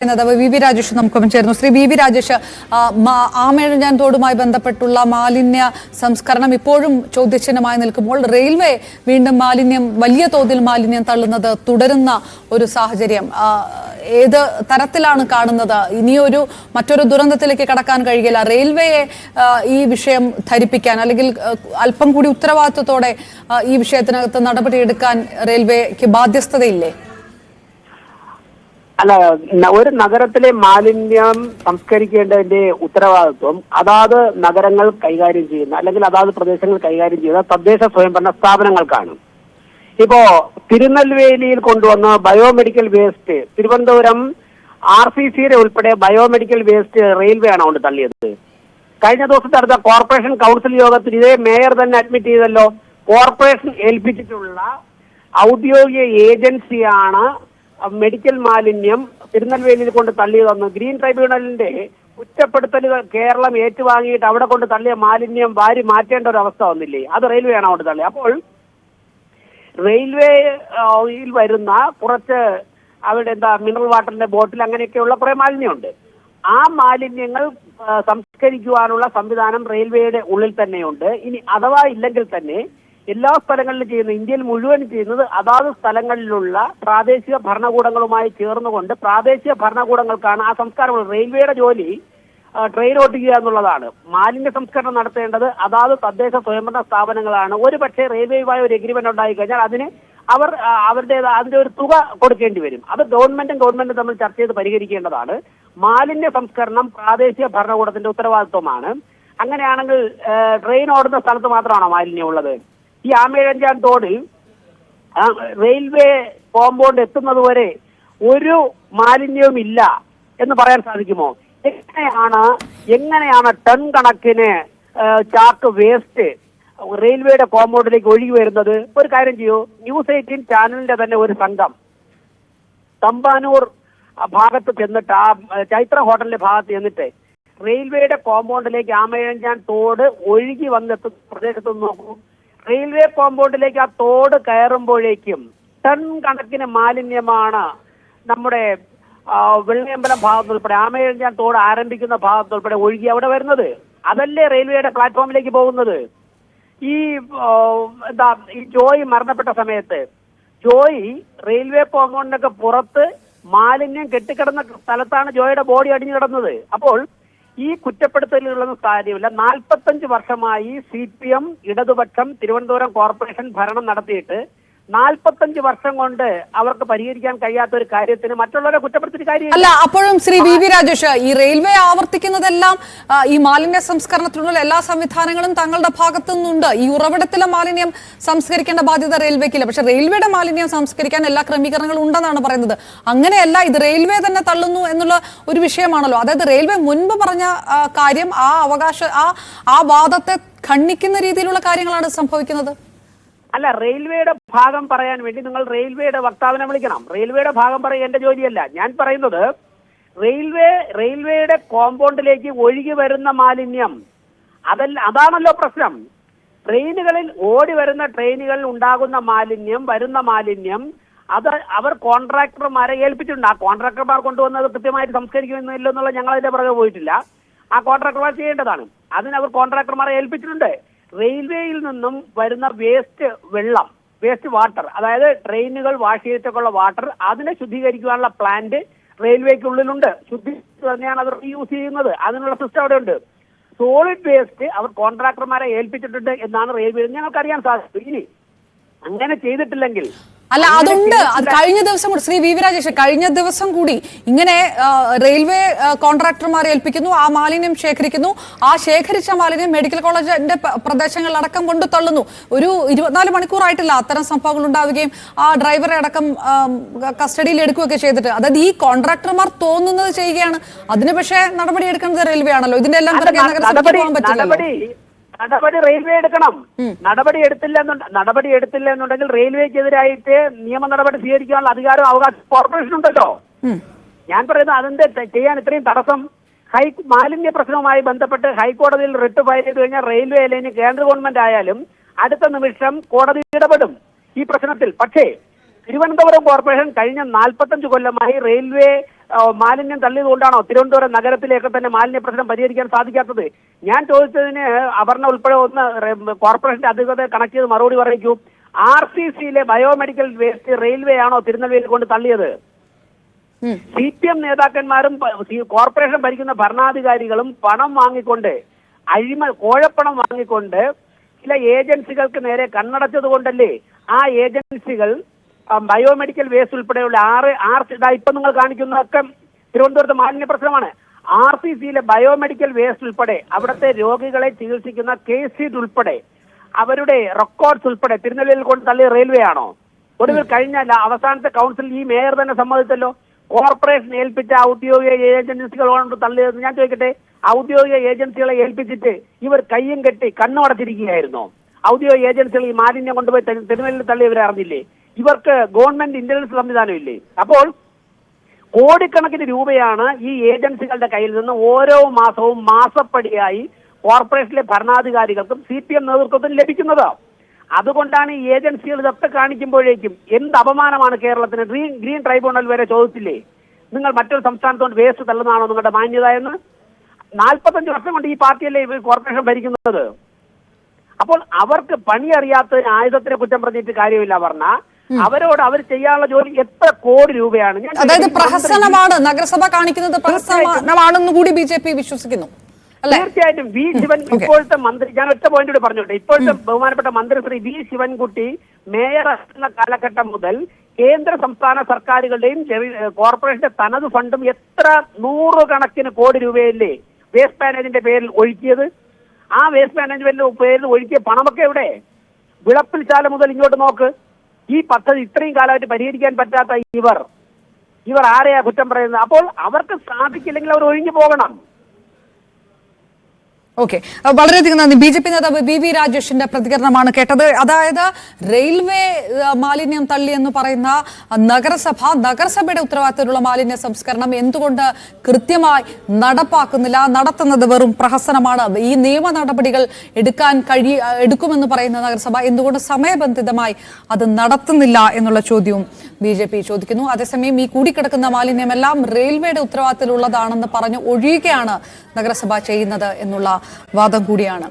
V V Rajesh നമുക്കൊപ്പം ചേർന്നു. Shri V V Rajesh, Amayizhanjan തോടുമായി ബന്ധപ്പെട്ടുള്ള മാലിന്യ സംസ്കരണം ഇപ്പോഴും ചോദ്യചിഹ്നമായി നിൽക്കുമ്പോൾ റെയിൽവേ വീണ്ടും വലിയ തോതിൽ മാലിന്യം തള്ളുന്നത് തുടരുന്ന ഒരു സാഹചര്യം ഏത് തരത്തിലാണ് കാണുന്നത്? ഇനിയൊരു മറ്റൊരു ദുരന്തത്തിലേക്ക് കടക്കാൻ കഴിയില്ല. റെയിൽവേയെ ഈ വിഷയം ധരിപ്പിക്കാൻ അല്ലെങ്കിൽ അല്പം കൂടി ഉത്തരവാദിത്വത്തോടെ ഈ വിഷയത്തിനകത്ത് നടപടിയെടുക്കാൻ റെയിൽവേക്ക് ബാധ്യസ്ഥതയില്ലേ? അല്ല, ഒരു നഗരത്തിലെ മാലിന്യം സംസ്കരിക്കേണ്ടതിന്റെ ഉത്തരവാദിത്വം അതാത് നഗരങ്ങൾ കൈകാര്യം ചെയ്യുന്ന അല്ലെങ്കിൽ അതാത് പ്രദേശങ്ങൾ കൈകാര്യം ചെയ്യുന്ന തദ്ദേശ സ്വയംഭരണ സ്ഥാപനങ്ങൾക്കാണ്. ഇപ്പോ തിരുനെൽവേലിയിൽ കൊണ്ടുവന്ന ബയോമെഡിക്കൽ വേസ്റ്റ് തിരുവനന്തപുരം RCCയുടെ ഉൾപ്പെടെ ബയോമെഡിക്കൽ വേസ്റ്റ് റെയിൽവേ ആണ് കൊണ്ട് തള്ളിയത്. കഴിഞ്ഞ ദിവസം നടന്ന കോർപ്പറേഷൻ കൗൺസിൽ യോഗത്തിൽ ഇതേ മേയർ തന്നെ അഡ്മിറ്റ് ചെയ്തല്ലോ. കോർപ്പറേഷൻ ഏൽപ്പിച്ചിട്ടുള്ള ഔദ്യോഗിക ഏജൻസിയാണ് മെഡിക്കൽ മാലിന്യം തിരുനെൽവേലിയിൽ കൊണ്ട് തള്ളിയതെന്ന് ഗ്രീൻ ട്രൈബ്യൂണലിന്റെ കുറ്റപ്പെടുത്തലുകൾ കേരളം ഏറ്റുവാങ്ങിയിട്ട് അവിടെ കൊണ്ട് തള്ളിയ മാലിന്യം വാരി മാറ്റേണ്ട ഒരു അവസ്ഥ വന്നില്ലേ? അത് റെയിൽവേ ആണ് കൊണ്ട് തള്ളി. അപ്പോൾ റെയിൽവേയിൽ വരുന്ന കുറച്ച് അവിടെ മിനറൽ വാട്ടറിന്റെ ബോട്ടിൽ അങ്ങനെയൊക്കെയുള്ള കുറെ മാലിന്യമുണ്ട്. ആ മാലിന്യങ്ങൾ സംസ്കരിക്കുവാനുള്ള സംവിധാനം റെയിൽവേയുടെ ഉള്ളിൽ തന്നെയുണ്ട്. ഇനി അഥവാ ഇല്ലെങ്കിൽ തന്നെ എല്ലാ സ്ഥലങ്ങളിലും ചെയ്യുന്ന, ഇന്ത്യയിൽ മുഴുവൻ ചെയ്യുന്നത് അതാത് സ്ഥലങ്ങളിലുള്ള പ്രാദേശിക ഭരണകൂടങ്ങളുമായി ചേർന്നുകൊണ്ട് പ്രാദേശിക ഭരണകൂടങ്ങൾക്കാണ് ആ സംസ്കാരം. റെയിൽവേയുടെ ജോലി ട്രെയിൻ ഓട്ടിക്കുക എന്നുള്ളതാണ്. മാലിന്യ സംസ്കരണം നടത്തേണ്ടത് അതാത് തദ്ദേശ സ്വയംഭരണ സ്ഥാപനങ്ങളാണ്. ഒരു പക്ഷേ റെയിൽവേയുമായി ഒരു എഗ്രിമെന്റ് ഉണ്ടായി കഴിഞ്ഞാൽ അതിന് അതിന്റെ ഒരു തുക കൊടുക്കേണ്ടി വരും. അത് ഗവൺമെന്റും തമ്മിൽ ചർച്ച ചെയ്ത് പരിഹരിക്കേണ്ടതാണ്. മാലിന്യ സംസ്കരണം പ്രാദേശിക ഭരണകൂടത്തിന്റെ ഉത്തരവാദിത്വമാണ്. അങ്ങനെയാണെങ്കിൽ ട്രെയിൻ ഓടുന്ന സ്ഥലത്ത് മാത്രമാണോ മാലിന്യം ഉള്ളത്? ഈ ആമയിഴഞ്ചാൻ തോടിൽ റെയിൽവേ കോമ്പൗണ്ട് എത്തുന്നത് വരെ ഒരു മാലിന്യവും ഇല്ല എന്ന് പറയാൻ സാധിക്കുമോ? എങ്ങനെയാണ് ടൺ കണക്കിന് ചാക്ക് വേസ്റ്റ് റെയിൽവേയുടെ കോമ്പൗണ്ടിലേക്ക് ഒഴുകി വരുന്നത്? ഒരു കാര്യം ചെയ്യൂ, ന്യൂസ് 18 ചാനലിന്റെ തന്നെ ഒരു സംഘം തമ്പാനൂർ ഭാഗത്ത് ചെന്നിട്ട്, ആ ചൈത്ര ഹോട്ടലിന്റെ ഭാഗത്ത് ചെന്നിട്ട് റെയിൽവേയുടെ കോമ്പൗണ്ടിലേക്ക് ആമയിഴഞ്ചാൻ തോട് ഒഴുകി വന്നെത്തുന്ന പ്രദേശത്ത് നോക്കൂ. റെയിൽവേ കോമ്പൗണ്ടിലേക്ക് ആ തോട് കയറുമ്പോഴേക്കും ടൺ കണക്കിന് മാലിന്യമാണ് നമ്മുടെ വെള്ളയമ്പലം ഭാഗത്തുൾപ്പെടെ ആമയിഴഞ്ചാൻ തോട് ആരംഭിക്കുന്ന ഭാഗത്തുൾപ്പെടെ ഒഴുകി അവിടെ വരുന്നത്. അതല്ലേ റെയിൽവേയുടെ പ്ലാറ്റ്ഫോമിലേക്ക് പോകുന്നത്? ഈ ജോയ് മരണപ്പെട്ട സമയത്ത് ജോയ് റെയിൽവേ കോമ്പൗണ്ടിനൊക്കെ പുറത്ത് മാലിന്യം കെട്ടിക്കിടന്ന സ്ഥലത്താണ് ജോയുടെ ബോഡി അടിഞ്ഞു കിടന്നത്. അപ്പോൾ ഈ കുറ്റപ്പെടുത്തലുകളൊന്നും കാര്യമില്ല. 45 വർഷമായി CPM ഇടതുപക്ഷം തിരുവനന്തപുരം കോർപ്പറേഷൻ ഭരണം നടത്തിയിട്ട് 45 വർഷം കൊണ്ട് അവർക്ക് പരിഹരിക്കാൻ കഴിയാത്ത ഒരു കാര്യത്തിന് മറ്റുള്ളവരെ കുറ്റപ്പെടുത്തിയ കാര്യമില്ല. അല്ല, അപ്പോഴും ശ്രീ വി വി രാജേഷ്, ഈ റെയിൽവേ ആവർത്തിക്കുന്നതെല്ലാം ഈ മാലിന്യ സംസ്കരണത്തിനുള്ള എല്ലാ സംവിധാനങ്ങളും തങ്ങളുടെ ഭാഗത്തു നിന്നുണ്ട്. ഈ ഉറവിടത്തിലെ മാലിന്യം സംസ്കരിക്കേണ്ട ബാധ്യത റെയിൽവേക്കില്ല. പക്ഷെ റെയിൽവേയുടെ മാലിന്യം സംസ്കരിക്കാൻ എല്ലാ ക്രമീകരണങ്ങളും ഉണ്ടെന്നാണ് പറയുന്നത്. അങ്ങനെയല്ല, ഇത് റെയിൽവേ തന്നെ തള്ളുന്നു എന്നുള്ള ഒരു വിഷയമാണല്ലോ. അതായത് റെയിൽവേ മുൻപ് പറഞ്ഞ കാര്യം, ആ വാദത്തെ ഖണ്ഡിക്കുന്ന രീതിയിലുള്ള കാര്യങ്ങളാണ് സംഭവിക്കുന്നത്. അല്ല, റെയിൽവേയുടെ ഭാഗം പറയാൻ വേണ്ടി നിങ്ങൾ റെയിൽവേയുടെ വക്താവിനെ വിളിക്കണം. റെയിൽവേയുടെ ഭാഗം പറയാൻ എന്റെ ജോലിയല്ല. ഞാൻ പറയുന്നത് റെയിൽവേയുടെ കോമ്പൗണ്ടിലേക്ക് ഒഴുകി വരുന്ന മാലിന്യം അതാണല്ലോ പ്രശ്നം. ട്രെയിനുകളിൽ ഓടി വരുന്ന ട്രെയിനുകളിൽ ഉണ്ടാകുന്ന വരുന്ന മാലിന്യം അത് അവർ കോൺട്രാക്ടർമാരെ ഏൽപ്പിച്ചിട്ടുണ്ട്. ആ കോൺട്രാക്ടർമാർ കൊണ്ടുവന്നത് കൃത്യമായിട്ട് സംസ്കരിക്കുന്നില്ലെന്നുള്ള ഞങ്ങൾ അതിന്റെ പുറകെ പോയിട്ടില്ല. ആ കോൺട്രാക്ടർമാർ ചെയ്യേണ്ടതാണ്. അവർ കോൺട്രാക്ടർമാരെ ഏൽപ്പിച്ചിട്ടുണ്ട്. റെയിൽവേയിൽ നിന്നും വരുന്ന വേസ്റ്റ് വാട്ടർ, അതായത് ട്രെയിനുകൾ വാഷ് ചെയ്തിട്ടൊക്കെയുള്ള വാട്ടർ, അതിനെ ശുദ്ധീകരിക്കാനുള്ള പ്ലാന്റ് റെയിൽവേക്കുള്ളിലുണ്ട്. ശുദ്ധീകരിച്ച് തന്നെയാണ് അത് റീയൂസ് ചെയ്യുന്നത്. അതിനുള്ള സിസ്റ്റം അവിടെ ഉണ്ട്. സോളിഡ് വേസ്റ്റ് അവർ കോൺട്രാക്ടർമാരെ ഏൽപ്പിച്ചിട്ടുണ്ട് എന്നാണ് റെയിൽവേ ഞങ്ങൾക്കറിയാൻ സാധിക്കും. ഇനി അങ്ങനെ ചെയ്തിട്ടില്ലെങ്കിൽ അല്ല, അതുണ്ട്. കഴിഞ്ഞ ദിവസം കൂടി ശ്രീ വി വി രാജേഷ്, കഴിഞ്ഞ ദിവസം കൂടി ഇങ്ങനെ റെയിൽവേ കോൺട്രാക്ടർമാരെ ഏൽപ്പിക്കുന്നു, ആ മാലിന്യം ശേഖരിക്കുന്നു. ആ ശേഖരിച്ച മാലിന്യം മെഡിക്കൽ കോളേജിന്റെ പ്രദേശങ്ങളിലടക്കം കൊണ്ടു തള്ളുന്നു. ഒരു 24 മണിക്കൂറായിട്ടില്ല അത്തരം സംഭവങ്ങൾ ഉണ്ടാവുകയും ആ ഡ്രൈവറെ അടക്കം കസ്റ്റഡിയിൽ എടുക്കുകയൊക്കെ ചെയ്തിട്ട്. അതായത് ഈ കോൺട്രാക്ടർമാർ തോന്നുന്നത് ചെയ്യുകയാണ്. അതിന് പക്ഷേ നടപടി എടുക്കുന്നത് റെയിൽവേ ആണല്ലോ. ഇതിന്റെ എല്ലാം പോകാൻ പറ്റില്ല. നടപടി റെയിൽവേ എടുക്കണം. നടപടി എടുത്തില്ല എന്നുണ്ടെങ്കിൽ റെയിൽവേക്കെതിരായിട്ട് നിയമ നടപടി സ്വീകരിക്കാനുള്ള അധികാരം അവകാശം കോർപ്പറേഷൻ ഉണ്ടല്ലോ. ഞാൻ പറയുന്നത് അതിന്റെ ചെയ്യാൻ ഇത്രയും തടസ്സം മാലിന്യ പ്രശ്നവുമായി ബന്ധപ്പെട്ട് ഹൈക്കോടതിയിൽ റിട്ട് ഫയൽ ചെയ്ത് കഴിഞ്ഞാൽ റെയിൽവേ അല്ലെങ്കിൽ കേന്ദ്ര ഗവൺമെന്റ് ആയാലും അടുത്ത നിമിഷം കോടതി ഇടപെടും ഈ പ്രശ്നത്തിൽ. പക്ഷേ തിരുവനന്തപുരം കോർപ്പറേഷൻ കഴിഞ്ഞ 45 കൊല്ലമായി റെയിൽവേ മാലിന്യം തള്ളിയതുകൊണ്ടാണോ തിരുവനന്തപുരം നഗരത്തിലേക്ക് തന്നെ മാലിന്യ പ്രശ്നം പരിഹരിക്കാൻ സാധിക്കാത്തത്? ഞാൻ ചോദിച്ചതിന് അപർണ ഉൾപ്പെടെ ഒന്ന് കോർപ്പറേഷന്റെ അധികൃതരെ കണക്ട് ചെയ്ത് മറുപടി പറയിക്കൂ. RCCയിലെ ബയോമെഡിക്കൽ വേസ്റ്റ് റെയിൽവേ ആണോ തിരുനെൽവേലിയിൽ കൊണ്ട് തള്ളിയത്? CPM നേതാക്കന്മാരും കോർപ്പറേഷൻ ഭരിക്കുന്ന ഭരണാധികാരികളും പണം വാങ്ങിക്കൊണ്ട് കോഴപ്പണം വാങ്ങിക്കൊണ്ട് ചില ഏജൻസികൾക്ക് നേരെ കണ്ണടച്ചത് കൊണ്ടല്ലേ ആ ഏജൻസികൾ ബയോമെഡിക്കൽ വേസ്റ്റ് ഉൾപ്പെടെയുള്ള ഇപ്പൊ നിങ്ങൾ കാണിക്കുന്നതൊക്കെ തിരുവനന്തപുരത്ത് മാലിന്യ പ്രശ്നമാണ്. RCCയിലെ ബയോമെഡിക്കൽ വേസ്റ്റ് ഉൾപ്പെടെ അവിടുത്തെ രോഗികളെ ചികിത്സിക്കുന്ന കേസ് ഉൾപ്പെടെ അവരുടെ റെക്കോർഡ്സ് ഉൾപ്പെടെ തിരുനെല്ലിയിൽ കൊണ്ട് തള്ളിയ റെയിൽവേ ആണോ? ഒടുവിൽ കഴിഞ്ഞ അവസാനത്തെ കൗൺസിൽ ഈ മേയർ തന്നെ സമ്മതിച്ചല്ലോ, കോർപ്പറേഷൻ ഏൽപ്പിച്ച ഔദ്യോഗിക ഏജൻസികൾ കൊണ്ട് തള്ളിയത്. ഞാൻ ചോദിക്കട്ടെ, ഔദ്യോഗിക ഏജൻസികളെ ഏൽപ്പിച്ചിട്ട് ഇവർ കയ്യും കെട്ടി കണ്ണുമടച്ചിരിക്കുകയായിരുന്നോ? ഔദ്യോഗിക ഏജൻസികൾ ഈ മാലിന്യം കൊണ്ടുപോയി തിരുനെല്ലിൽ തള്ളിയവരെ അറിഞ്ഞില്ലേ? ഇവർക്ക് ഗവൺമെന്റ് ഇന്റലിജൻസ് സംവിധാനം ഇല്ലേ? അപ്പോൾ കോടിക്കണക്കിന് രൂപയാണ് ഈ ഏജൻസികളുടെ കയ്യിൽ നിന്ന് ഓരോ മാസവും മാസപ്പടിയായി കോർപ്പറേഷനിലെ ഭരണാധികാരികൾക്കും CPM നേതൃത്വത്തിനും ലഭിക്കുന്നത്. അതുകൊണ്ടാണ് ഈ ഏജൻസികൾ ഇതൊക്കെ കാണിക്കുമ്പോഴേക്കും എന്ത് അപമാനമാണ് കേരളത്തിന്. ഗ്രീൻ ട്രൈബ്യൂണൽ വരെ ചോദിച്ചില്ലേ, നിങ്ങൾ മറ്റൊരു സംസ്ഥാനത്തോട് വേസ്റ്റ് തള്ളുന്നതാണോ നിങ്ങളുടെ മാന്യത എന്ന്? 45 വർഷം കൊണ്ട് ഈ പാർട്ടിയല്ലേ കോർപ്പറേഷൻ ഭരിക്കുന്നത്. അപ്പോൾ അവർക്ക് പണി അറിയാത്തതിന് ആയുധത്തിനെ കുറ്റം പറഞ്ഞിട്ട് കാര്യമില്ല. പറഞ്ഞാൽ അവരോട് അവർ ചെയ്യാനുള്ള ജോലി എത്ര കോടി രൂപയാണ്. അതായത് പ്രഹസനമാണ് നഗരസഭ കാണിക്കുന്നത്, പ്രഹസനമാണെന്ന് കൂടി BJP വിശ്വസിക്കുന്നു. തീർച്ചയായിട്ടും വി ശിവൻ ഇപ്പോഴത്തെ മന്ത്രി, ഞാൻ ഒറ്റ പോയിന്റ് കൂടി പറഞ്ഞോട്ടെ, ഇപ്പോഴത്തെ ബഹുമാനപ്പെട്ട മന്ത്രി ശ്രീ വി ശിവൻകുട്ടി മേയർ എന്ന കാലഘട്ടം മുതൽ കേന്ദ്ര സംസ്ഥാന സർക്കാരുകളുടെയും കോർപ്പറേഷന്റെ തനത് ഫണ്ടും എത്ര 100 കണക്കിന് കോടി രൂപയല്ലേ വേസ്റ്റ് മാനേജ്മെന്റിന്റെ പേരിൽ ഒഴുക്കിയത്? ആ വേസ്റ്റ് മാനേജ്മെന്റിന്റെ പേരിൽ ഒഴുക്കിയ പണമൊക്കെ എവിടെ? വിളപ്പിൽ ശാല മുതൽ ഇങ്ങോട്ട് നോക്ക്. ഈ പദ്ധതി ഇത്രയും കാലമായിട്ട് പരിഹരിക്കാൻ പറ്റാത്ത ഇവർ ആരെയാ കുറ്റം പറയുന്നത്? അപ്പോൾ അവർക്ക് സാധിക്കില്ലെങ്കിൽ അവർ ഒഴിഞ്ഞു പോകണം. ഓക്കെ, വളരെയധികം നന്ദി. BJP നേതാവ് VV രാജേഷിന്റെ പ്രതികരണമാണ് കേട്ടത്. അതായത് റെയിൽവേ മാലിന്യം തള്ളി എന്ന് പറയുന്ന നഗരസഭയുടെ ഉത്തരവാദിത്തത്തിലുള്ള മാലിന്യ സംസ്കരണം എന്തുകൊണ്ട് കൃത്യമായി നടപ്പാക്കുന്നില്ല? നടത്തുന്നത് വെറും പ്രഹസനമാണ്. ഈ നിയമ നടപടികൾ എടുക്കുമെന്ന് പറയുന്ന നഗരസഭ എന്തുകൊണ്ട് സമയബന്ധിതമായി അത് നടത്തുന്നില്ല എന്നുള്ള ചോദ്യവും BJP ചോദിക്കുന്നു. അതേസമയം ഈ കൂടിക്കിടക്കുന്ന മാലിന്യമെല്ലാം റെയിൽവേയുടെ ഉത്തരവാദിത്തത്തിലുള്ളതാണെന്ന് പറഞ്ഞ് ഒഴിയുകയാണ് നഗരസഭ ചെയ്യുന്നത് എന്നുള്ള വാദം കൂടിയാണ്